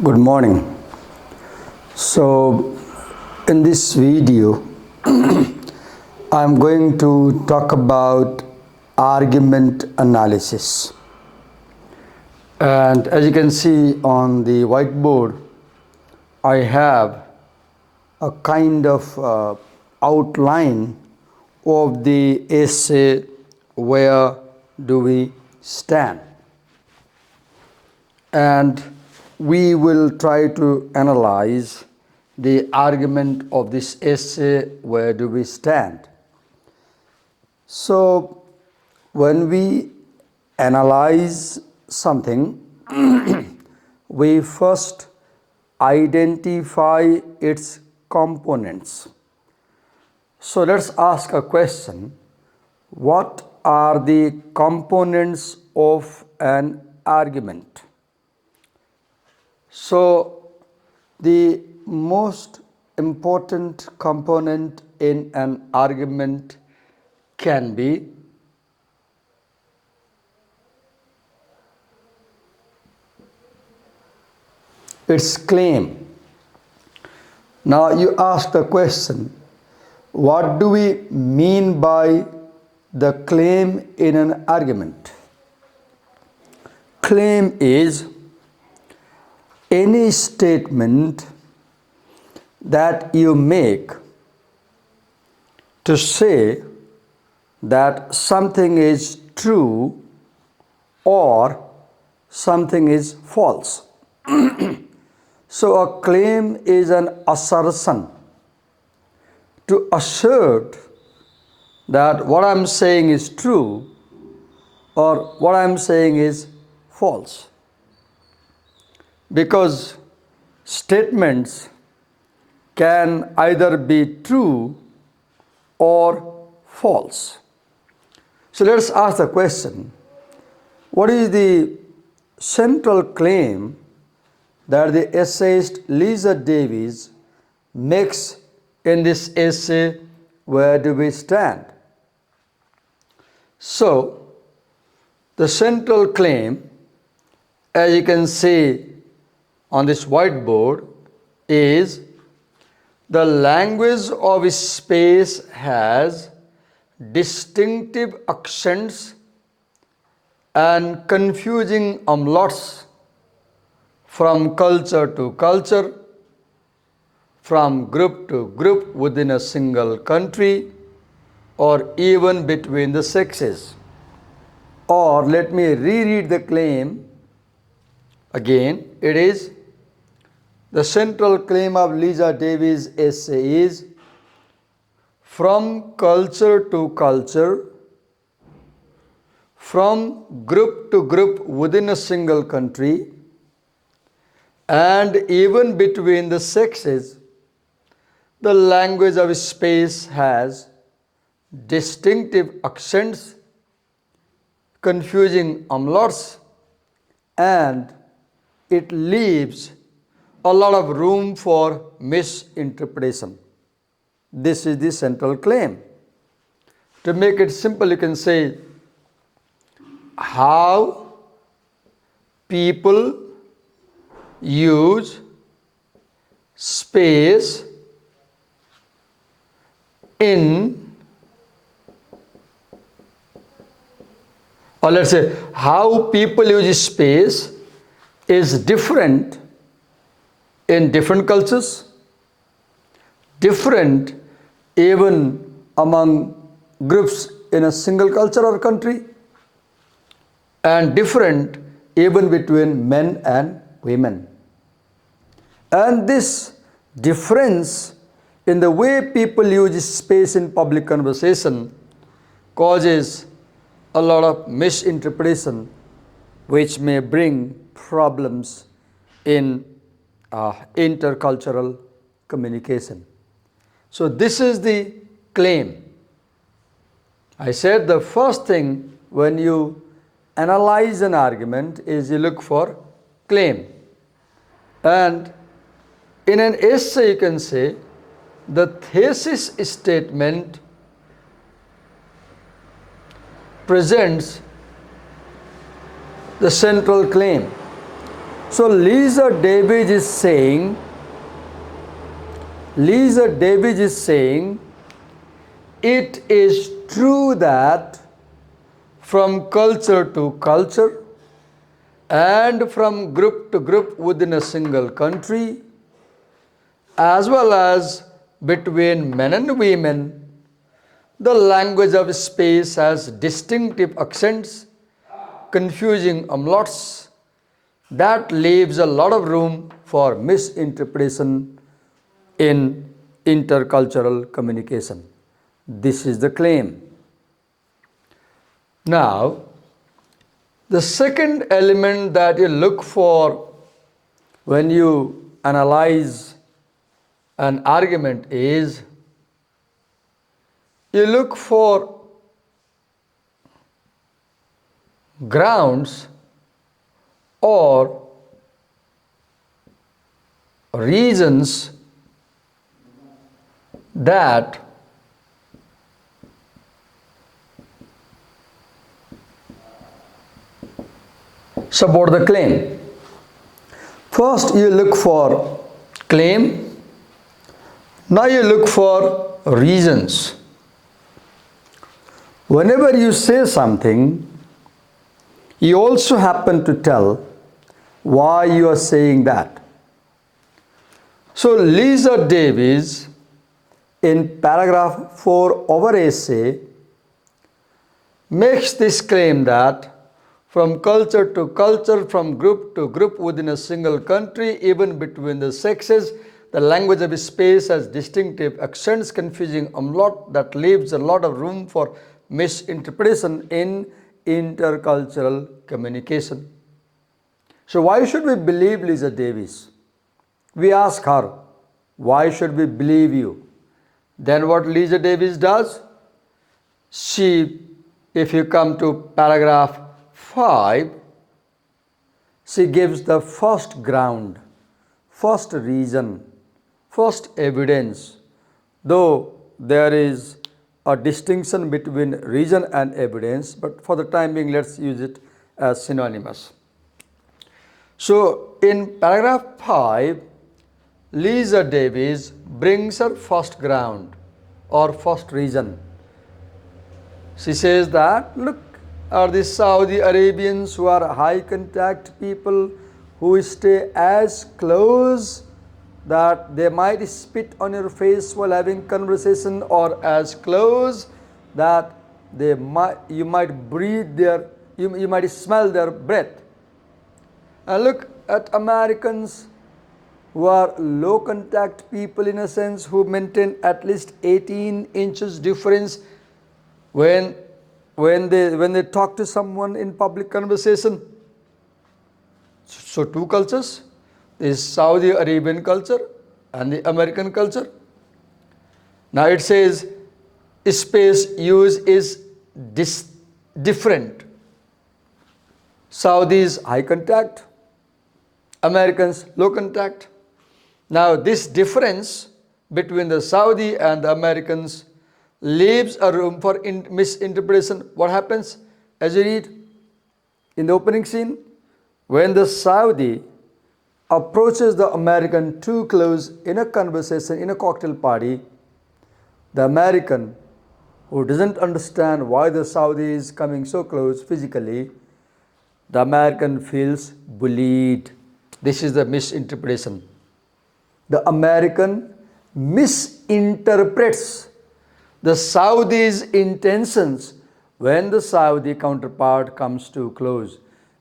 Good morning. So in this video I'm going to talk about argument analysis, and as you can see on the whiteboard I have a kind of outline of the essay Where Do We Stand, and we will try to analyze the argument of this essay, Where Do We Stand? So, when we analyze something, we first identify its components. So, let's ask a question. What are the components of an argument? So, the most important component in an argument can be its claim. Now, you ask the question, what do we mean by the claim in an argument? Claim is any statement that you make to say that something is true or something is false. So a claim is an assertion to assert that what I'm saying is true or what I'm saying is false. Because statements can either be true or false. So let's ask the question, what is the central claim that the essayist Lisa Davis makes in this essay, Where Do We Stand? So, the central claim, as you can see on this whiteboard, is the language of space has distinctive accents and confusing umlauts from culture to culture, from group to group within a single country, or even between the sexes. Or let me reread the claim again. It is the central claim of Lisa Davis' essay is, from culture to culture, from group to group within a single country, and even between the sexes, the language of space has distinctive accents, confusing umlauts, and it leaves a lot of room for misinterpretation. This is the central claim. To make it simple, you can say how people use space in, or let's say how people use space is different in different cultures, different even among groups in a single culture or country, and different even between men and women. And this difference in the way people use space in public conversation causes a lot of misinterpretation, which may bring problems in intercultural communication. So this is the claim. I said the first thing when you analyze an argument is you look for claim. And in an essay you can say the thesis statement presents the central claim. So Lisa Davis is saying, it is true that from culture to culture and from group to group within a single country, as well as between men and women, the language of space has distinctive accents, confusing umlauts, that leaves a lot of room for misinterpretation in intercultural communication. This is the claim. Now, the second element that you look for when you analyze an argument is you look for grounds or reasons that support the claim. First you look for claim, now you look for reasons. Whenever you say something, you also happen to tell why you are saying that. So Lisa Davis in paragraph 4 of her essay makes this claim that from culture to culture, from group to group within a single country, even between the sexes, the language of space has distinctive accents, confusing umlaut that leaves a lot of room for misinterpretation in intercultural communication. So why should we believe Lisa Davis? We ask her, why should we believe you? Then what Lisa Davis does? She, if you come to paragraph 5, she gives the first ground, first reason, first evidence, though there is a distinction between reason and evidence, but for the time being let's use it as synonymous. So in paragraph 5, Lisa Davis brings her first ground or first reason. She says that, look, are the Saudi Arabians who are high contact people who stay as close that they might spit on your face while having conversation, or as close that you might breathe you might smell their breath. And look at Americans who are low contact people in a sense, who maintain at least 18 inches difference when they talk to someone in public conversation. So two cultures, the Saudi Arabian culture and the American culture. Now it says space use is different. Saudis high contact, Americans low contact. Now this difference between the Saudi and the Americans leaves a room for misinterpretation. What happens? As you read in the opening scene, when the Saudi approaches the American too close in a conversation, in a cocktail party, the American, who doesn't understand why the Saudi is coming so close physically, the American feels bullied. This is the misinterpretation. The American misinterprets the Saudi's intentions when the Saudi counterpart comes too close,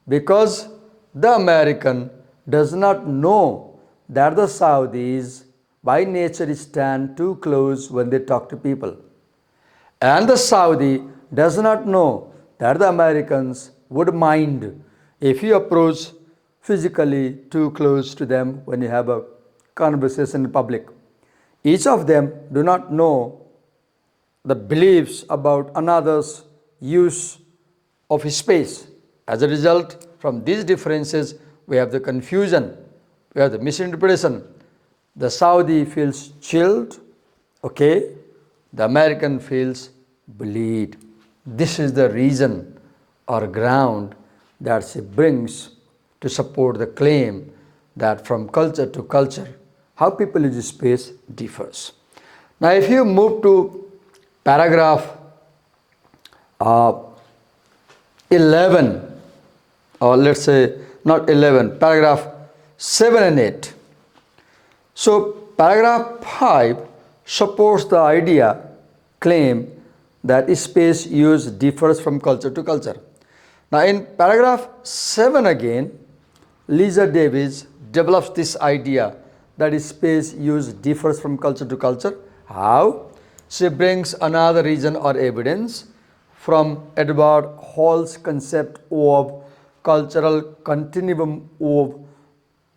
because the American does not know that the Saudis by nature stand too close when they talk to people, and the Saudi does not know that the Americans would mind if you approach physically too close to them when you have a conversation in public. Each of them do not know the beliefs about another's use of space. As a result, from these differences, we have the confusion, we have the misinterpretation. The Saudi feels chilled, okay? The American feels bullied. This is the reason or ground that she brings to support the claim that from culture to culture, how people use space differs. Now, if you move to paragraph 11, or let's say not 11, paragraph 7 and 8. So, paragraph 5 supports the idea, claim that space use differs from culture to culture. Now, in paragraph 7 again, Lisa Davis develops this idea that space use differs from culture to culture. How? She brings another reason or evidence from Edward Hall's concept of cultural continuum of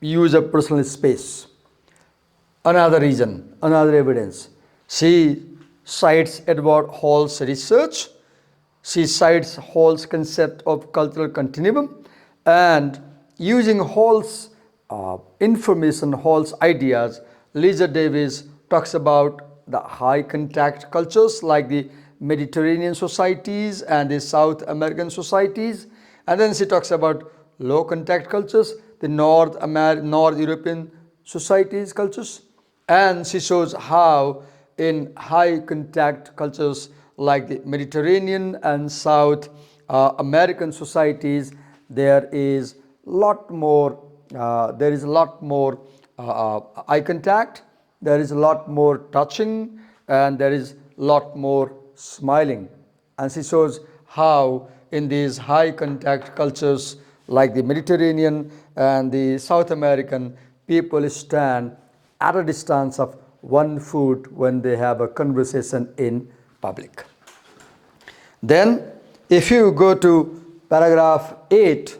use of personal space. Another reason, another evidence. She cites Edward Hall's research. She cites Hall's concept of cultural continuum, and using Hall's information, Hall's ideas, Lisa Davis talks about the high contact cultures like the Mediterranean societies and the South American societies, and then she talks about low contact cultures, the North European societies cultures, and she shows how in high contact cultures like the Mediterranean and South American societies, there is a lot more eye contact, there is a lot more touching, and there is a lot more smiling. And she shows how in these high contact cultures like the Mediterranean and the South American, people stand at a distance of 1 foot when they have a conversation in public. Then, if you go to paragraph 8,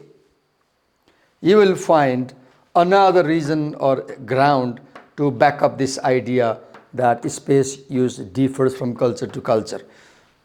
you will find another reason or ground to back up this idea that space use differs from culture to culture.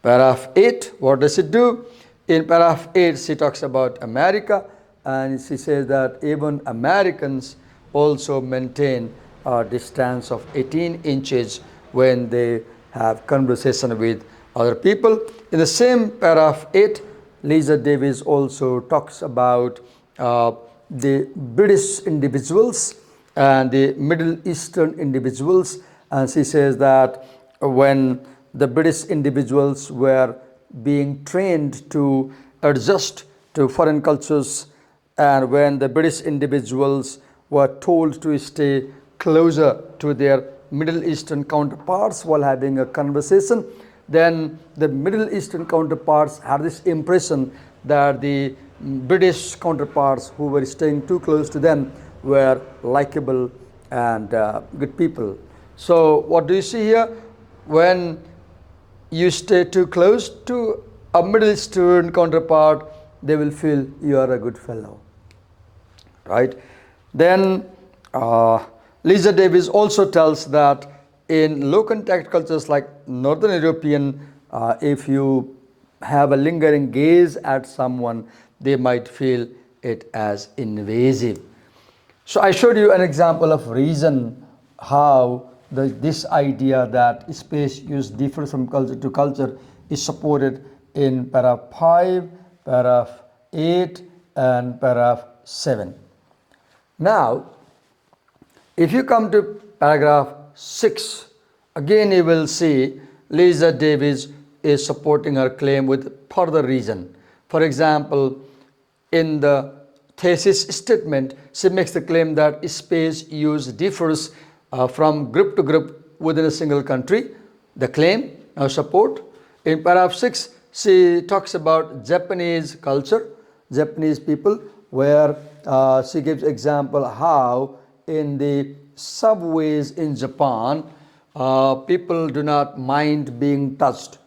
Paragraph 8, what does it do? In paragraph 8, she talks about America, and she says that even Americans also maintain a distance of 18 inches when they have conversation with other people. In the same paragraph 8, Lisa Davis also talks about the British individuals and the Middle Eastern individuals, and she says that when the British individuals were being trained to adjust to foreign cultures, and when the British individuals were told to stay closer to their Middle Eastern counterparts while having a conversation, then the Middle Eastern counterparts had this impression that the British counterparts who were staying too close to them were likable and good people. So what do you see here? When you stay too close to a Middle Eastern counterpart, they will feel you are a good fellow, right? Then Lisa Davis also tells that in low contact cultures like Northern European, if you have a lingering gaze at someone, they might feel it as invasive. So I showed you an example of reason how this idea that space use differs from culture to culture is supported in paragraph 5, paragraph 8, and paragraph 7. Now, if you come to paragraph 6, again you will see Lisa Davis is supporting her claim with further reason. For example, in the thesis statement, she makes the claim that space use differs from group to group within a single country. The claim, support. In paragraph 6, she talks about Japanese culture, Japanese people, where she gives example how in the subways in Japan, people do not mind being touched,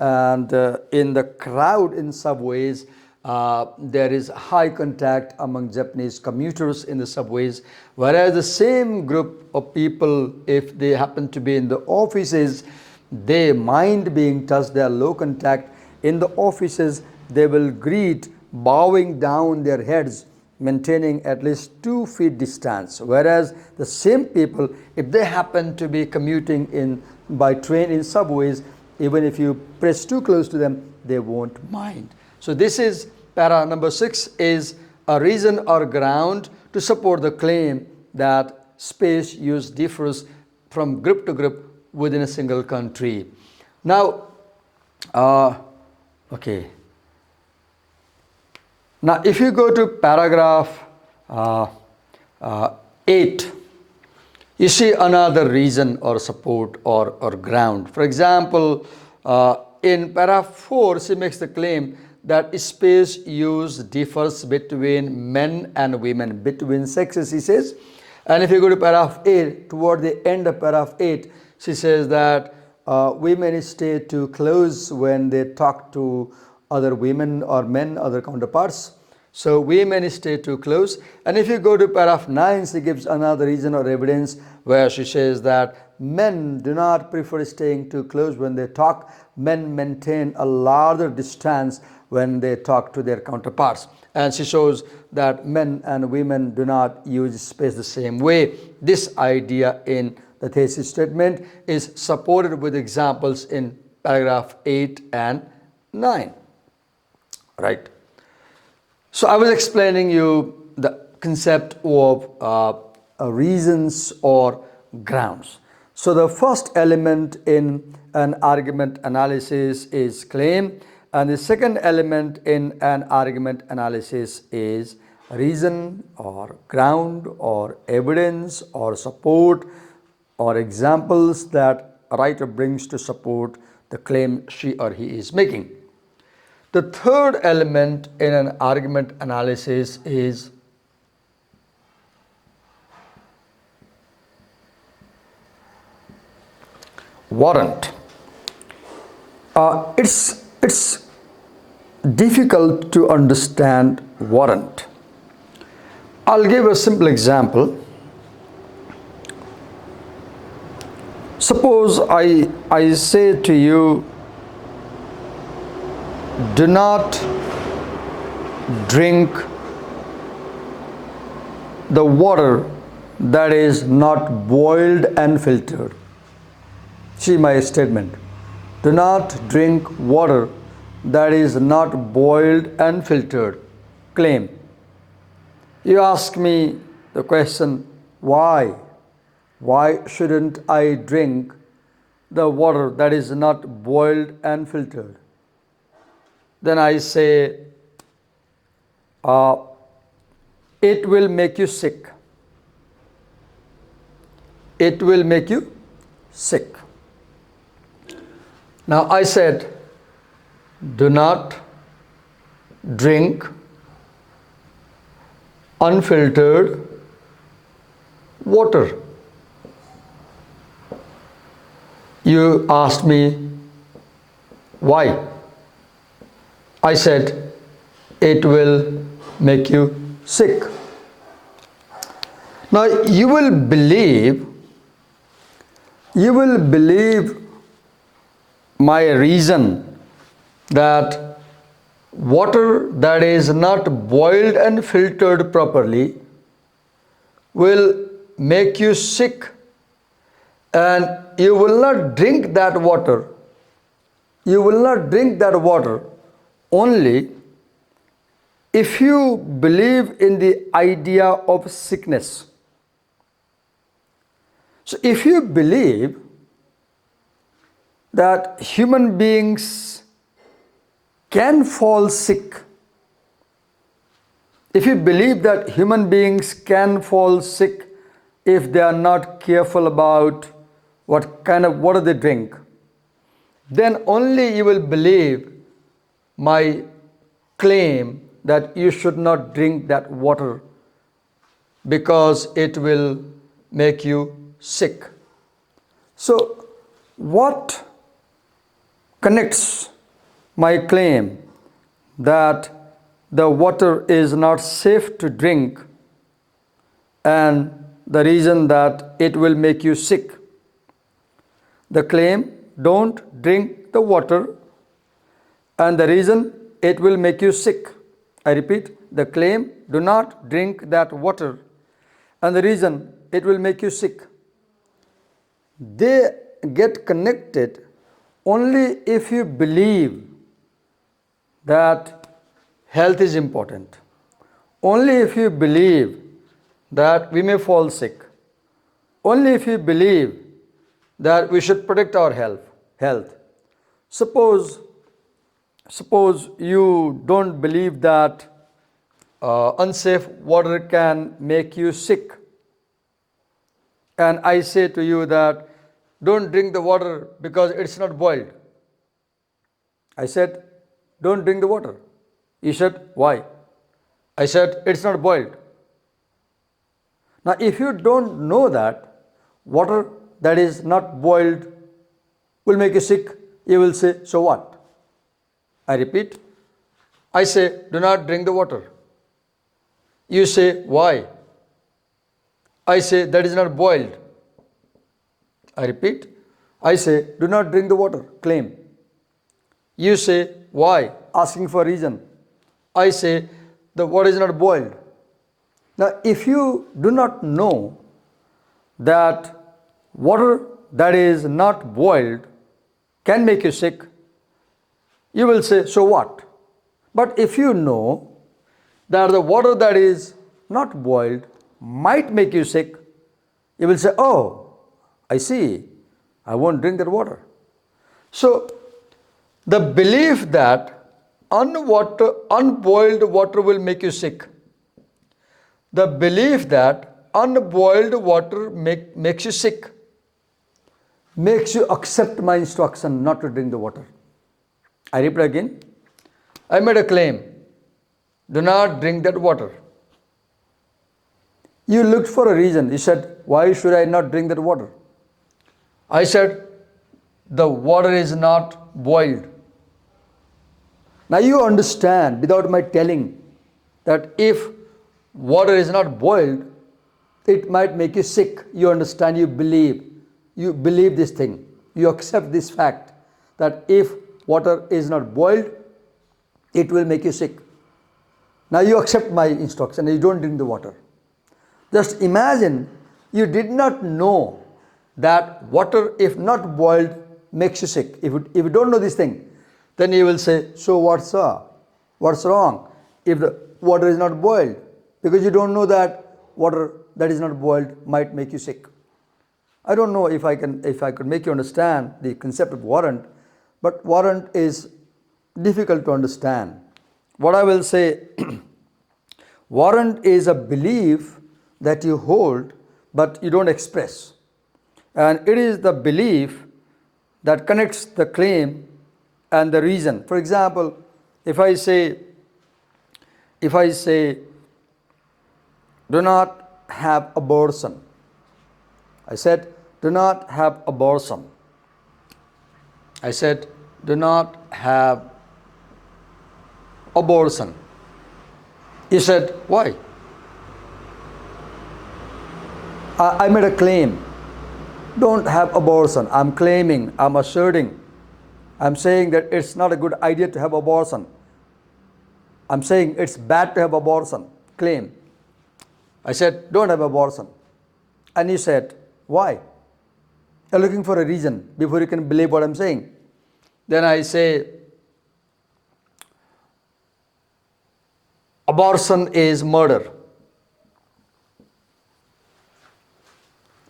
and in the crowd in subways, there is high contact among Japanese commuters in the subways, whereas the same group of people, if they happen to be in the offices, they mind being touched, they are low contact. In the offices, they will greet bowing down their heads, maintaining at least 2 feet distance, whereas the same people, if they happen to be commuting by train in subways, even if you press too close to them, they won't mind. So this is para number 6 is a reason or ground to support the claim that space use differs from group to group within a single country. Now, okay. Now, if you go to paragraph 8, you see another reason or support or ground. For example, in paragraph 4, she makes the claim that space use differs between men and women, between sexes, he says. And if you go to paragraph 8, toward the end of paragraph 8, she says that women stay too close when they talk to other women or men, other counterparts. So women stay too close. And if you go to paragraph 9, she gives another reason or evidence where she says that men do not prefer staying too close when they talk. Men maintain a larger distance when they talk to their counterparts. And she shows that men and women do not use space the same way. This idea in the thesis statement is supported with examples in paragraph 8 and 9. Right. So I was explaining you the concept of reasons or grounds. So the first element in an argument analysis is claim, and the second element in an argument analysis is reason or ground or evidence or support or examples that a writer brings to support the claim she or he is making. The third element in an argument analysis is warrant. It's difficult to understand warrant. I'll give a simple example. Suppose I say to you, do not drink the water that is not boiled and filtered. See my statement. Do not drink water that is not boiled and filtered. Claim. You ask me the question, why? Why shouldn't I drink the water that is not boiled and filtered? Then I say, it will make you sick. It will make you sick. Now I said, do not drink unfiltered water. You asked me why. I said, it will make you sick. Now you will believe my reason that water that is not boiled and filtered properly will make you sick, and you will not drink that water. You will not drink that water only if you believe in the idea of sickness. So if you believe that human beings can fall sick, if you believe that human beings can fall sick if they are not careful about what kind of water they drink, then only you will believe my claim that you should not drink that water because it will make you sick. So what connects my claim that the water is not safe to drink and the reason that it will make you sick? The claim, don't drink the water, and the reason, it will make you sick. I repeat, the claim, do not drink that water, and the reason, it will make you sick. They get connected only if you believe that health is important, only if you believe that we may fall sick, only if you believe that we should protect our health. Suppose you don't believe that unsafe water can make you sick, and I say to you that don't drink the water because it's not boiled. I said, don't drink the water. You said, why? I said, it's not boiled. Now, if you don't know that water that is not boiled will make you sick, you will say, so what? I repeat, I say, do not drink the water. You say, why? I say, that is not boiled. I repeat, I say, do not drink the water. Claim. You say, why? Asking for a reason. I say, the water is not boiled. Now, if you do not know that water that is not boiled can make you sick, you will say, so what? But if you know that the water that is not boiled might make you sick, you will say, oh, I see, I won't drink that water. So, the belief that unboiled water will make you sick, the belief that unboiled water makes you sick, makes you accept my instruction not to drink the water. I repeat again, I made a claim, do not drink that water. You looked for a reason. You said, why should I not drink that water? I said, the water is not boiled. Now you understand without my telling that if water is not boiled, it might make you sick. You understand, you believe this thing. You accept this fact that if water is not boiled, it will make you sick. Now you accept my instruction and you don't drink the water. Just imagine you did not know that water, if not boiled, makes you sick. If you don't know this thing, then you will say, so what's wrong if the water is not boiled? Because you don't know that water that is not boiled might make you sick. I don't know if I could make you understand the concept of warrant, but warrant is difficult to understand. What I will say, warrant is a belief that you hold but you don't express. And it is the belief that connects the claim and the reason. For example, if I say, do not have abortion. I said, do not have abortion. I said, do not have abortion. He said, why? I made a claim. Don't have abortion. I'm claiming, I'm asserting. I'm saying that it's not a good idea to have abortion. I'm saying it's bad to have abortion. Claim. I said, don't have abortion. And he said, why? You're looking for a reason before you can believe what I'm saying. Then I say, abortion is murder.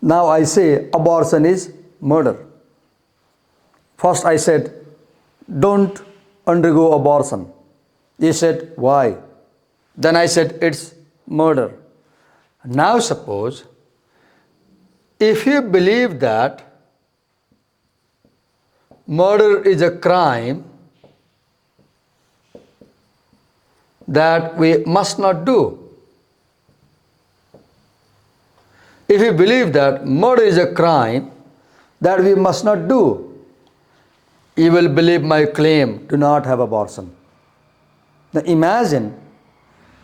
Now I say, abortion is murder. First I said, don't undergo abortion. He said, why? Then I said, it's murder. Now suppose, if you believe that murder is a crime that we must not do, if you believe that murder is a crime that we must not do, you will believe my claim, do not have abortion. Now imagine,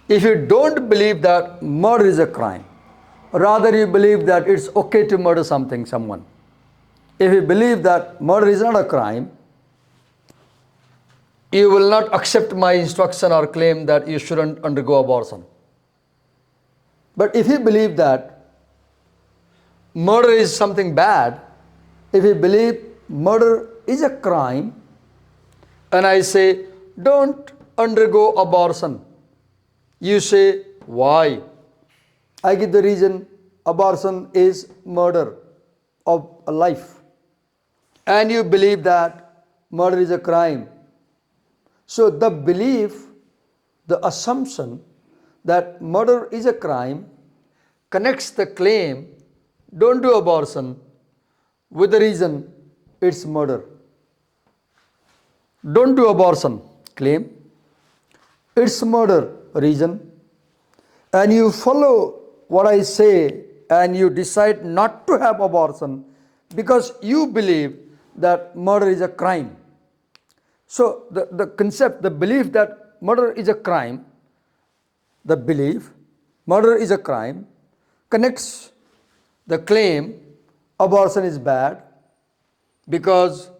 if you don't believe that murder is a crime, rather you believe that it's okay to murder someone. If you believe that murder is not a crime, you will not accept my instruction or claim that you shouldn't undergo abortion. But if you believe that murder is something bad, if you believe murder is a crime, and I say, don't undergo abortion, you say, why. I give the reason abortion is murder of a life. And you believe that murder is a crime. So the belief, the assumption that murder is a crime connects the claim, don't do abortion, with the reason it's murder. Don't do abortion, claim, it's murder, reason. And you follow what I say and you decide not to have abortion because you believe that murder is a crime. So the concept, the belief that murder is a crime, the belief murder is a crime connects the claim abortion is bad because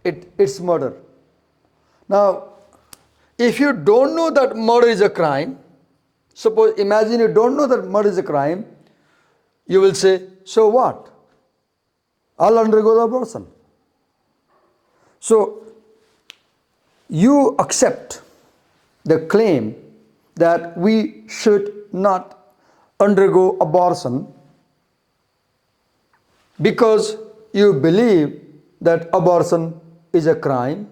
it's murder. Now, if you don't know that murder is a crime, suppose, imagine you don't know that murder is a crime, you will say, so what? I'll undergo the abortion. So, you accept the claim that we should not undergo abortion because you believe that abortion is a crime.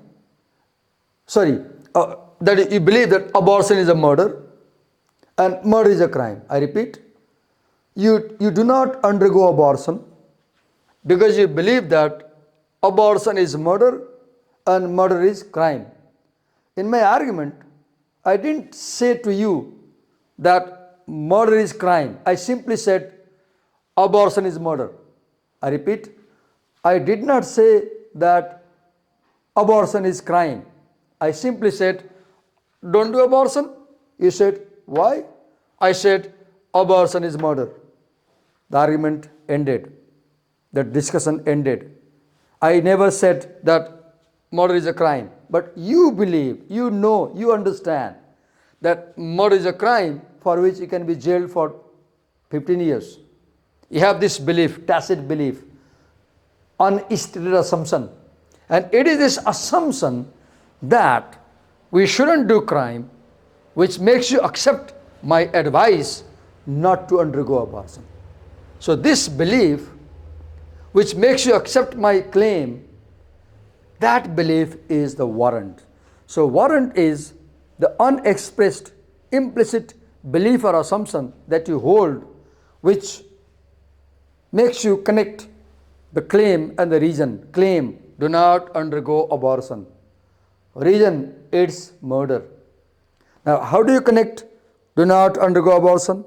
That you believe that abortion is a murder and murder is a crime. I repeat, you do not undergo abortion because you believe that abortion is murder and murder is crime. In my argument, I didn't say to you that murder is crime. I simply said abortion is murder. I repeat, I did not say that abortion is crime. I simply said, don't do abortion. You said, why? I said, abortion is murder. The argument ended. The discussion ended. I never said that murder is a crime. But you believe, you know, you understand that murder is a crime for which you can be jailed for 15 years. You have this belief, tacit belief, unstated assumption. And it is this assumption that we shouldn't do crime which makes you accept my advice not to undergo abortion. So this belief which makes you accept my claim, that belief is the warrant. So warrant is the unexpressed, implicit belief or assumption that you hold which makes you connect the claim and the reason. Claim, do not undergo abortion. Reason, it's murder. Now, how do you connect do not undergo abortion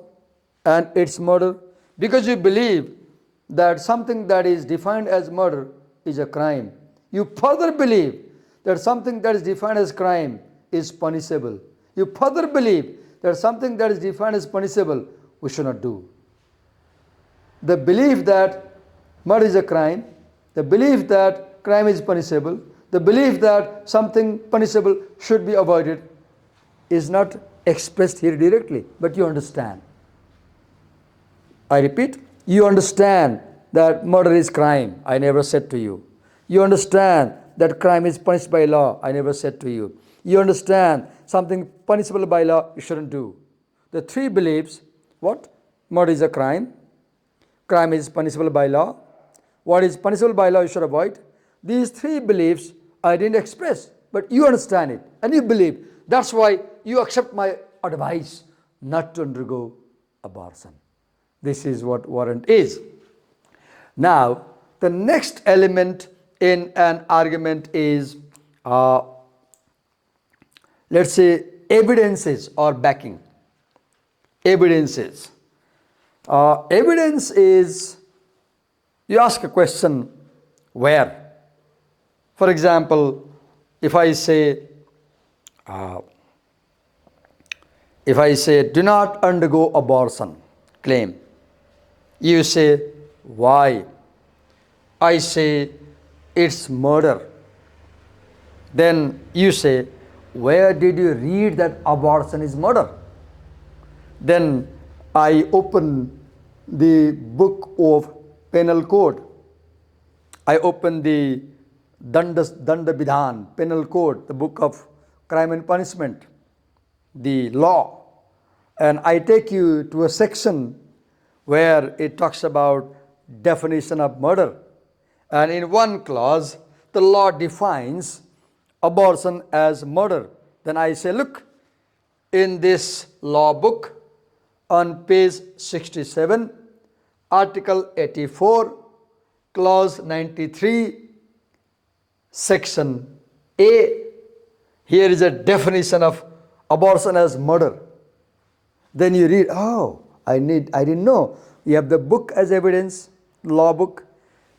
and it's murder? Because you believe that something that is defined as murder is a crime. You further believe that something that is defined as crime is punishable. You further believe that something that is defined as punishable we should not do. The belief that murder is a crime, the belief that crime is punishable, the belief that something punishable should be avoided is not expressed here directly, but you understand. I repeat, you understand that murder is crime. I never said to you. You understand that crime is punished by law. I never said to you. You understand something punishable by law you shouldn't do. The three beliefs, what? Murder is a crime. Crime is punishable by law. What is punishable by law you should avoid. These three beliefs I didn't express, but you understand it and you believe. That's why you accept my advice not to undergo abortion. This is what warrant is. Now, the next element in an argument is, let's say, evidences or backing. Evidences. Evidence is, you ask a question, where? For example, if I say, do not undergo abortion, claim. You say, why? I say, it's murder. Then you say, where did you read that abortion is murder? Then I open the book of penal code. I open the Danda Vidhan, penal code, the book of crime and punishment, the law. and I take you to a section where it talks about definition of murder. And in one clause, the law defines abortion as murder. Then I say, look, in this law book, on page 67, Article 84, Clause 93, Section A, here is a definition of abortion as murder. Then you read, oh, I didn't know. You have the book as evidence, law book.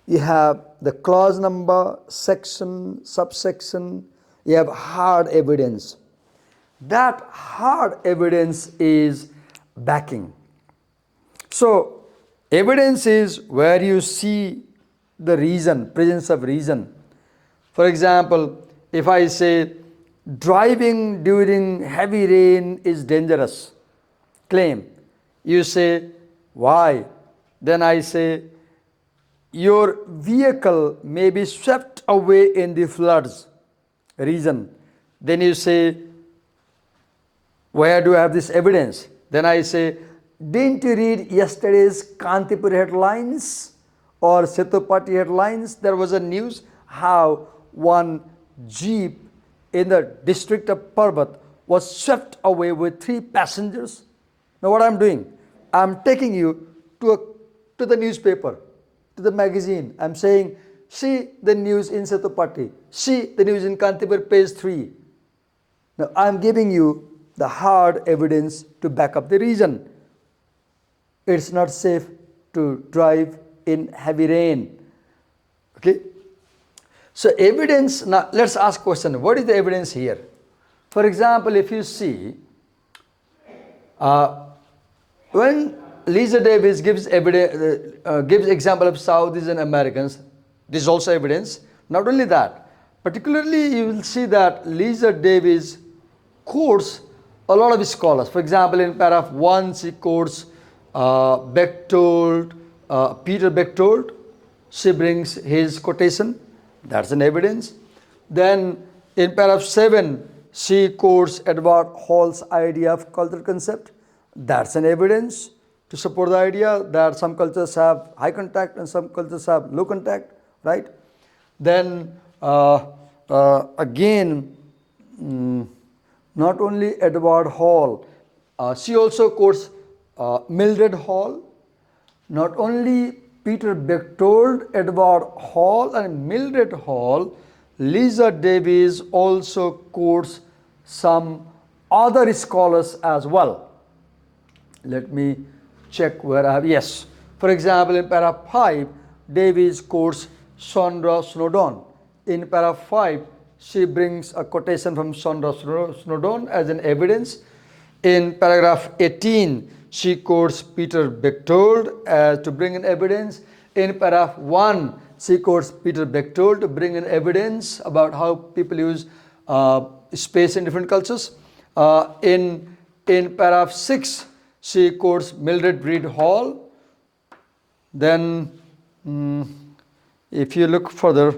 You have the clause number, section, subsection. You have hard evidence. That hard evidence is backing. So, evidence is where you see the reason, presence of reason. For example, if I say driving during heavy rain is dangerous, claim. You say, why? Then I say, your vehicle may be swept away in the floods. Reason. Then you say, where do I have this evidence? Then I say, didn't you read yesterday's Kantipur headlines or Setupati headlines? There was a news how one jeep in the district of Parbat was swept away with 3 passengers. Now what I'm doing? I'm taking you to the newspaper, to the magazine. I'm saying, see the news in Setupati, see the news in Kantipur, page 3. Now I'm giving you the hard evidence to back up the reason. It's not safe to drive in heavy rain. Okay? So evidence, now let's ask question, what is the evidence here? For example, if you see, when Lisa Davis gives evidence, gives example of South Asian Americans, this is also evidence. Not only that, particularly you will see that Lisa Davis quotes a lot of scholars. For example, in paragraph 1, she quotes Bechtold, Peter Bechtold. She brings his quotation. That's an evidence. Then in paragraph 7, she quotes Edward Hall's idea of cultural concept. That's an evidence to support the idea that some cultures have high contact and some cultures have low contact, right? Then again, not only Edward Hall, she also quotes Mildred Hall. Not only Peter Bechtold, Edward Hall and Mildred Hall, Lisa Davis also quotes some other scholars as well. Let me check where I have, yes. For example, in paragraph 5, Davis quotes Sandra Snowdon. In paragraph 5, she brings a quotation from Sandra Snowdon as an evidence. In paragraph 18, she quotes Peter Bechtold to bring in evidence. In paragraph 1, she quotes Peter Bechtold to bring in evidence about how people use space in different cultures. In paragraph 6, she quotes Mildred Reed Hall. Then, if you look further,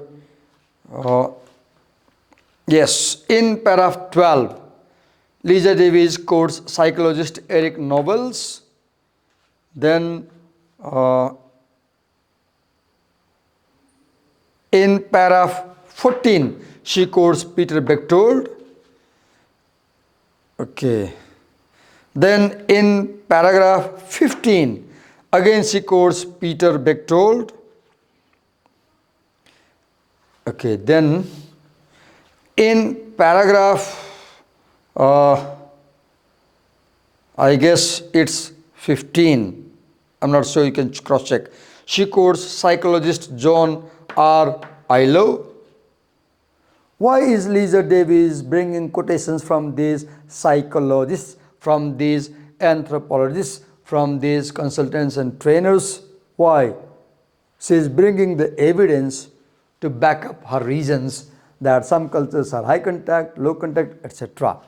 yes, in paragraph 12, Lisa Davis quotes psychologist Eric Nobles. Then, in paragraph 14, she quotes Peter Bechtold. Okay. Then in paragraph 15, again she quotes Peter Bechtold. Okay, then in paragraph, I guess it's 15, I'm not sure, you can cross check. She quotes psychologist John R. Ilo. Why is Lisa Davis bringing quotations from these psychologists, from these anthropologists, from these consultants and trainers? Why? She is bringing the evidence to back up her reasons that some cultures are high contact, low contact, etc.